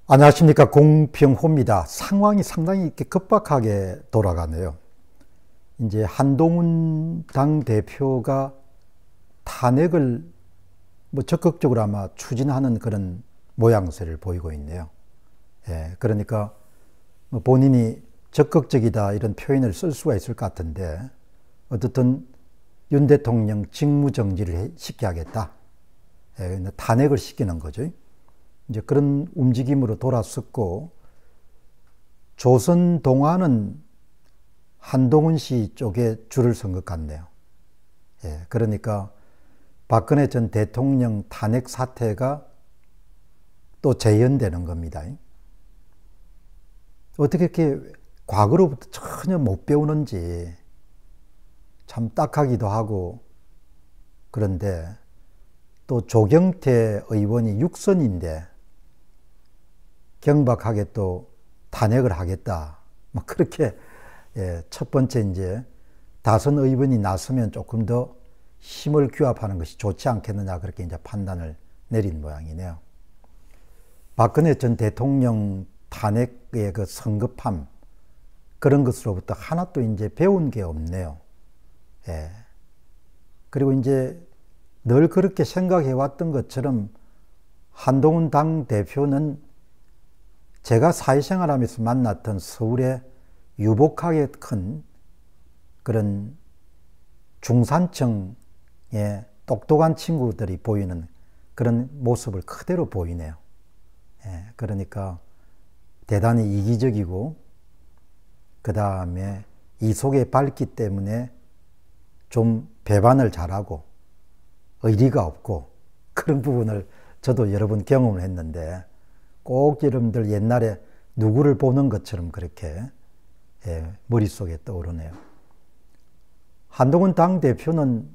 안녕하십니까. 공병호입니다. 상황이 상당히 이렇게 급박하게 돌아가네요. 이제 한동훈 당대표가 탄핵을 적극적으로 아마 추진하는 그런 모양새를 보이고 있네요. 그러니까 본인이 적극적이다 이런 표현을 쓸 수가 있을 것 같은데, 어떻든 윤 대통령 직무정지를 시켜야겠다. 탄핵을 시키는 거죠. 이제 그런 움직임으로 돌아섰고, 조선동화는 한동훈 씨 쪽에 줄을 선 것 같네요. 그러니까 박근혜 전 대통령 탄핵 사태가 또 재현되는 겁니다. 어떻게 이렇게 과거로부터 전혀 못 배우는지 참 딱하기도 하고, 그런데 또 조경태 의원이 육선인데 경박하게 또 탄핵을 하겠다. 그렇게 첫 번째 이제 다선 의원이 나서면 조금 더 힘을 규합하는 것이 좋지 않겠느냐, 그렇게 이제 판단을 내린 모양이네요. 박근혜 전 대통령 탄핵의 그 성급함, 그런 것으로부터 하나도 이제 배운 게 없네요. 그리고 이제 늘 그렇게 생각해 왔던 것처럼 한동훈 당대표는 제가 사회생활하면서 만났던 서울의 유복하게 큰 그런 중산층의 똑똑한 친구들이 보이는 그런 모습을 그대로 보이네요. 그러니까 대단히 이기적이고, 그 다음에 이속에 밝기 때문에 좀 배반을 잘하고 의리가 없고, 그런 부분을 저도 여러 번 경험을 했는데, 꼭 여러분들 옛날에 누구를 보는 것처럼 그렇게 머릿속에 떠오르네요. 한동훈 당대표는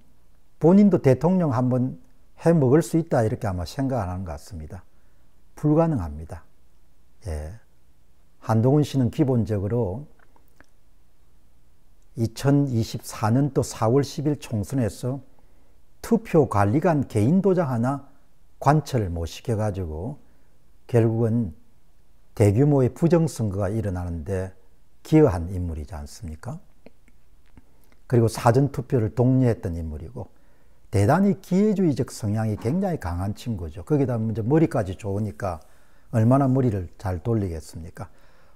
본인도 대통령 한번 해 먹을 수 있다 이렇게 아마 생각 안 하는 것 같습니다. 불가능합니다. 한동훈 씨는 기본적으로 2024년도 4월 10일 총선에서 투표관리관 개인 도장 하나 관철을 못 시켜가지고 결국은 대규모의 부정선거가 일어나는데 기여한 인물이지 않습니까? 그리고 사전투표를 독려했던 인물이고, 대단히 기회주의적 성향이 굉장히 강한 친구죠. 거기다 이제 머리까지 좋으니까 얼마나 머리를 잘 돌리겠습니까?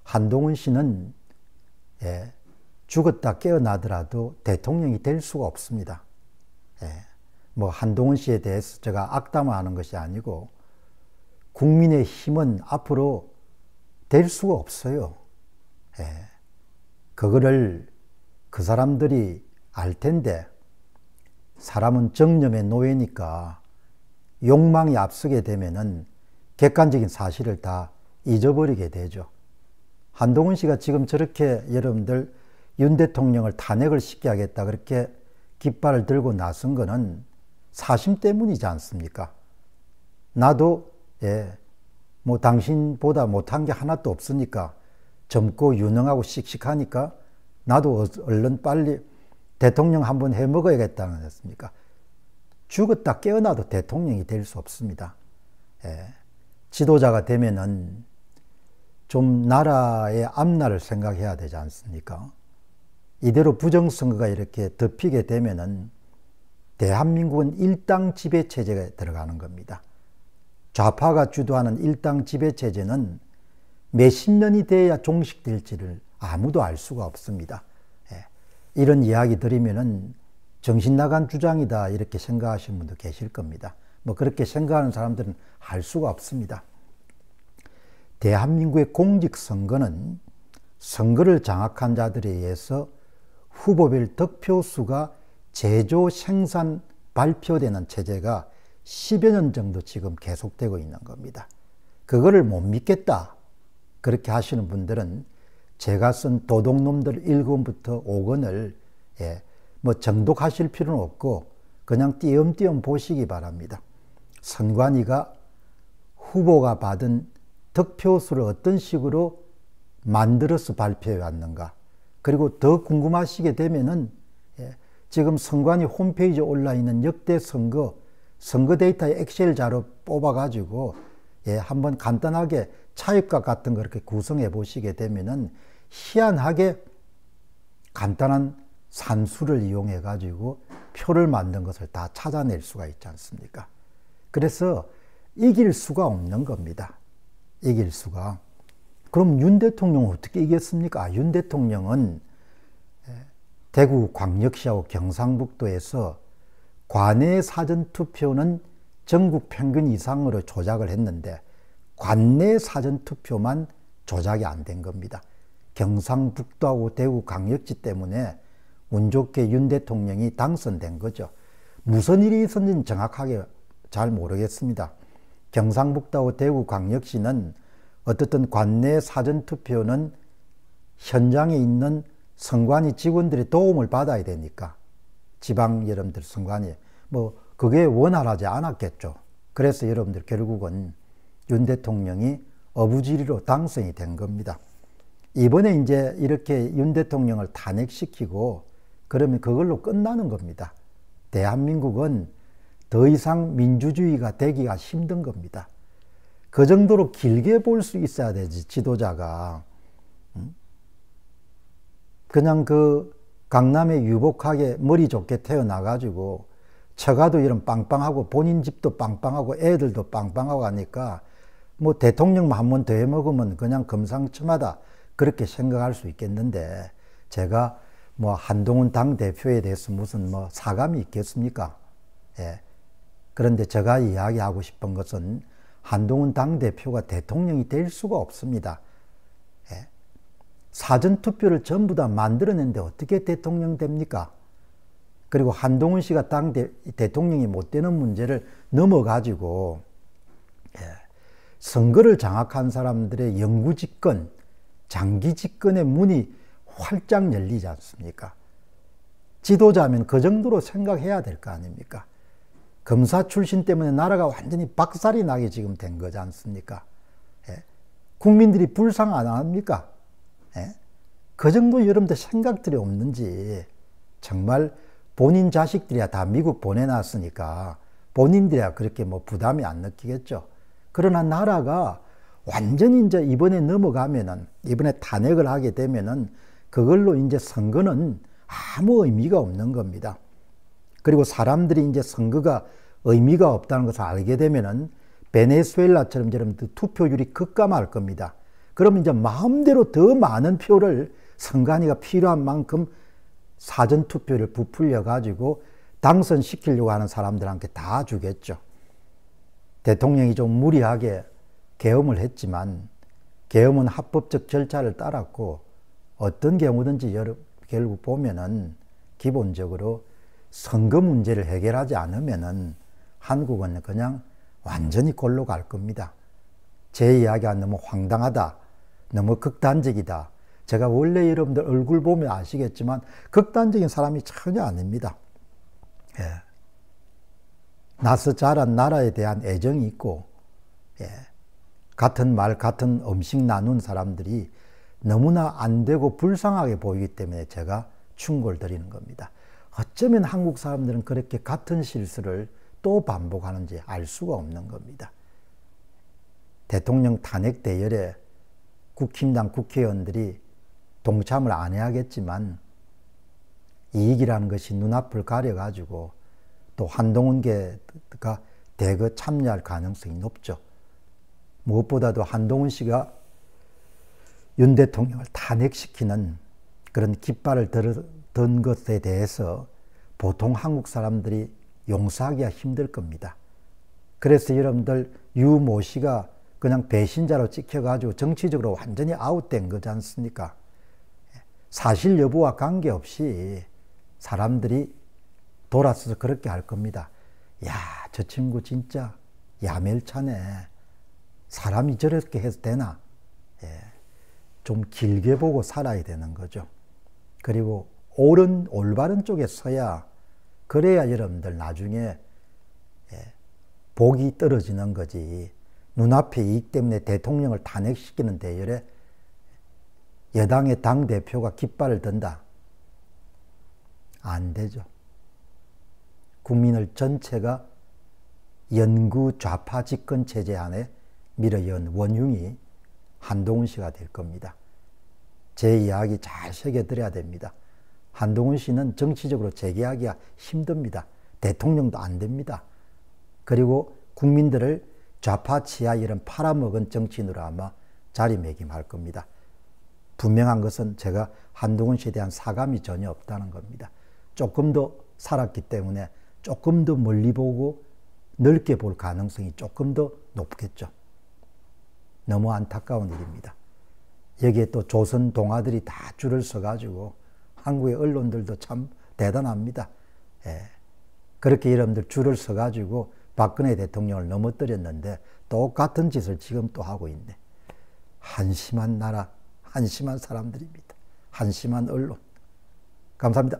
한동훈 씨는 죽었다 깨어나더라도 대통령이 될 수가 없습니다. 한동훈 씨에 대해서 제가 악담하는 것이 아니고, 국민의 힘은 앞으로 될 수가 없어요. 그거를 그 사람들이 알 텐데, 사람은 정념의 노예니까 욕망이 앞서게 되면은 객관적인 사실을 다 잊어버리게 되죠. 한동훈 씨가 지금 저렇게 여러분들 윤 대통령을 탄핵을 시켜야겠다 그렇게 깃발을 들고 나선 거는 사심 때문이지 않습니까? 나도 당신보다 못한 게 하나도 없으니까, 젊고 유능하고 씩씩하니까 나도 얼른 빨리 대통령 한번 해 먹어야겠다는 것입니까? 죽었다 깨어나도 대통령이 될 수 없습니다. 지도자가 되면은 좀 나라의 앞날을 생각해야 되지 않습니까? 이대로 부정선거가 이렇게 덮이게 되면은 대한민국은 일당 지배 체제가 들어가는 겁니다. 좌파가 주도하는 일당 지배 체제는 몇십 년이 돼야 종식될지를 아무도 알 수가 없습니다. 이런 이야기 들으면은 정신 나간 주장이다 이렇게 생각하시는 분도 계실 겁니다. 그렇게 생각하는 사람들은 할 수가 없습니다. 대한민국의 공직선거는 선거를 장악한 자들에 의해서 후보별 득표수가 제조, 생산, 발표되는 체제가 10여 년 정도 지금 계속되고 있는 겁니다. 그거를 못 믿겠다 그렇게 하시는 분들은 제가 쓴 도둑놈들 1권부터 5권을 정독하실 필요는 없고 그냥 띄엄띄엄 보시기 바랍니다. 선관위가 후보가 받은 득표수를 어떤 식으로 만들어서 발표해 왔는가, 그리고 더 궁금하시게 되면은 지금 선관위 홈페이지에 올라 있는 역대 선거 데이터의 엑셀 자료 뽑아가지고 한번 간단하게 차입각 같은 거 이렇게 구성해 보시게 되면은 희한하게 간단한 산수를 이용해 가지고 표를 만든 것을 다 찾아낼 수가 있지 않습니까? 그래서 이길 수가 없는 겁니다. 이길 수가. 그럼 윤 대통령은 어떻게 이겼습니까? 윤 대통령은 대구 광역시하고 경상북도에서 관내 사전투표는 전국 평균 이상으로 조작을 했는데 관내 사전투표만 조작이 안 된 겁니다. 경상북도하고 대구 광역시 때문에 운 좋게 윤 대통령이 당선된 거죠. 무슨 일이 있었는지 정확하게 잘 모르겠습니다. 경상북도하고 대구 광역시는 어떻든 관내 사전투표는 현장에 있는 선관위 직원들의 도움을 받아야 되니까 지방 여러분들 선관위 그게 원활하지 않았겠죠. 그래서 여러분들 결국은 윤 대통령이 어부지리로 당선이 된 겁니다. 이번에 이제 이렇게 윤 대통령을 탄핵시키고 그러면 그걸로 끝나는 겁니다. 대한민국은 더 이상 민주주의가 되기가 힘든 겁니다. 그 정도로 길게 볼 수 있어야 되지, 지도자가. 그냥 강남에 유복하게 머리 좋게 태어나가지고 처가도 이런 빵빵하고 본인 집도 빵빵하고 애들도 빵빵하고 하니까 대통령만 한 번 더 해먹으면 그냥 금상첨화다 그렇게 생각할 수 있겠는데 제가 한동훈 당대표에 대해서 무슨 사감이 있겠습니까? 예. 그런데 제가 이야기하고 싶은 것은 한동훈 당대표가 대통령이 될 수가 없습니다. 예. 사전투표를 전부 다 만들어낸데 어떻게 대통령 됩니까? 그리고 한동훈 씨가 대통령이 못 되는 문제를 넘어가지고 선거를 장악한 사람들의 영구집권, 장기집권의 문이 활짝 열리지 않습니까? 지도자면 그 정도로 생각해야 될 거 아닙니까? 검사 출신 때문에 나라가 완전히 박살이 나게 지금 된 거지 않습니까? 국민들이 불쌍 안 합니까? 그 정도 여러분들 생각들이 없는지 정말 본인 자식들이야 다 미국 보내놨으니까 본인들이야 그렇게 부담이 안 느끼겠죠. 그러나 나라가 완전히 이제 이번에 넘어가면은 이번에 탄핵을 하게 되면은 그걸로 이제 선거는 아무 의미가 없는 겁니다. 그리고 사람들이 이제 선거가 의미가 없다는 것을 알게 되면은 베네수엘라처럼 투표율이 급감할 겁니다. 그럼 이제 마음대로 더 많은 표를 선관위가 필요한 만큼 사전투표를 부풀려 가지고 당선시키려고 하는 사람들한테 다 주겠죠. 대통령이 좀 무리하게 계엄을 했지만 계엄은 합법적 절차를 따랐고 어떤 경우든지 결국 보면은 기본적으로 선거 문제를 해결하지 않으면은 한국은 그냥 완전히 골로 갈 겁니다. 제 이야기가 너무 황당하다, 너무 극단적이다. 제가 원래 여러분들 얼굴 보면 아시겠지만 극단적인 사람이 전혀 아닙니다. 나서 자란 나라에 대한 애정이 있고 같은 말, 같은 음식 나눈 사람들이 너무나 안 되고 불쌍하게 보이기 때문에 제가 충고를 드리는 겁니다. 어쩌면 한국 사람들은 그렇게 같은 실수를 또 반복하는지 알 수가 없는 겁니다. 대통령 탄핵 대열에 국힘당 국회의원들이 동참을 안 해야겠지만 이익이라는 것이 눈앞을 가려가지고 또 한동훈계가 대거 참여할 가능성이 높죠. 무엇보다도 한동훈 씨가 윤 대통령을 탄핵시키는 그런 깃발을 든 것에 대해서 보통 한국 사람들이 용서하기가 힘들 겁니다. 그래서 여러분들 유모 씨가 그냥 배신자로 찍혀가지고 정치적으로 완전히 아웃된 거지 않습니까? 사실 여부와 관계없이 사람들이 돌아서서 그렇게 할 겁니다. 야, 저 친구 진짜 야멸차네. 사람이 저렇게 해서 되나? 좀 길게 보고 살아야 되는 거죠. 그리고 올바른 쪽에 서야 그래야 여러분들 나중에 복이 떨어지는 거지. 눈앞의 이익 때문에 대통령을 탄핵시키는 대열에 여당의 당대표가 깃발을 든다. 안 되죠. 국민을 전체가 연구 좌파 집권 체제 안에 밀어연 원흉이 한동훈 씨가 될 겁니다. 제 이야기 잘 새겨드려야 됩니다. 한동훈 씨는 정치적으로 재개하기가 힘듭니다. 대통령도 안 됩니다. 그리고 국민들을 좌파 치하 이런 팔아먹은 정치인으로 아마 자리매김할 겁니다. 분명한 것은 제가 한동훈 씨에 대한 사감이 전혀 없다는 겁니다. 조금 더 살았기 때문에 조금 더 멀리 보고 넓게 볼 가능성이 조금 더 높겠죠. 너무 안타까운 일입니다. 여기에 또 조선 동아들이 다 줄을 서가지고 한국의 언론들도 참 대단합니다. 그렇게 여러분들 줄을 서가지고 박근혜 대통령을 넘어뜨렸는데 똑같은 짓을 지금 또 하고 있네. 한심한 나라, 한심한 사람들입니다. 한심한 언론. 감사합니다.